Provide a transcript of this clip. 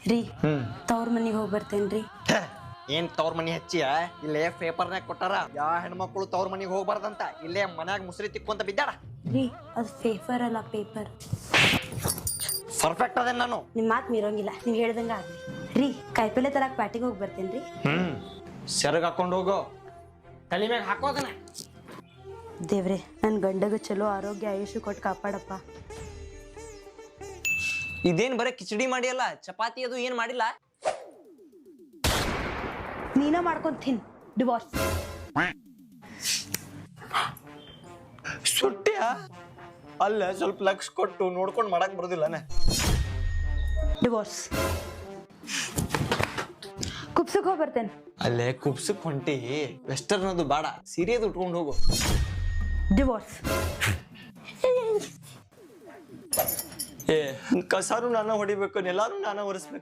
ರೀ ತವ್ರ ಮನಿಗೆ ಹೋಗಿ ಬರ್ತೇನ್ರಿ. ಏನ್ ತವ್ರ ಮನಿ ಹಚ್ಚಿಯ? ಇಲ್ಲೇ ಪೇಪರ್ನಾಗ ಕೊಟ್ಟಾರ ಯಾವ ಹೆಣ್ಮಕ್ಳು ತವ್ರ ಮನಿಗೆ ಹೋಗ್ಬಾರ್ದಂತ. ಇಲ್ಲೇ ಮನ್ಯಾಗ ಮುಸ್ರಿ ತಿಕ್ಕೊಂತ ಬಿದ್ದಾಡ. ರೀ ಅದು ಪೇಪರ್ ಅಲ್ಲ ಪೇಪರ್. ಪರ್ಫೆಕ್ಟ್ ಅದೇ ನಾನು. ನಿಮ್ ಮಾತ್ ಮೀರೋಂಗಿಲ್ಲ, ನೀವ್ ಹೇಳ್ದಂಗ ಆಗ್ಲಿ. ರೀ ಕಾಯಿಪಲ್ಲೆ ತರಾಕ್ ಪ್ಯಾಟಿಗೆ ಹೋಗಿ ಬರ್ತೇನ್ರಿ. ಸೆರಗ್ ಹಾಕೊಂಡ್ ಹೋಗೋ, ತಲೆ ಮ್ಯಾಗ ಹಾಕೋದನ. ದೇವ್ರೆ ನನ್ ಗಂಡಗ ಚಲೋ ಆರೋಗ್ಯ ಆಯುಷ್ಯ ಕೊಟ್ಟು ಕಾಪಾಡಪ್ಪ. ಇದೇನ್ ಬರೀ ಕಿಚಡಿ ಮಾಡಿಯಲ್ಲ, ಚಪಾತಿ ಅದು ಏನ್ ಮಾಡಿಲ್ಲ? ನೀನ ಮಾಡ್ಕೊಂಡ್ ತಿನ್. ಡಿವೋರ್ಸ್. ಸುಟ್ಟಿಯ ಅಲ್ಲ, ಸ್ವಲ್ಪ ಲಕ್ಷ ಕೊಟ್ಟು ನೋಡ್ಕೊಂಡ್ ಮಾಡಕ್ ಬರೋದಿಲ್ಲನೆ. ಡಿವೋರ್ಸ್. ಕುಪ್ಸಕ್ ಹೋಗಿ ಬರ್ತೇನೆ. ಅಲ್ಲೇ ಕುಪ್ಸಕ್ ಹೊಂಟಿ, ವೆಸ್ಟರ್ನ್ ಅದು ಬೇಡ, ಸೀರೆದು ಉಟ್ಕೊಂಡು ಹೋಗು. ಡಿವೋರ್ಸ್. ಕಸಾರು ನಾನ ಹೊಡಿಬೇಕು, ನೆಲಾರು ನಾನ ಒರೆಸ್ಬೇಕು.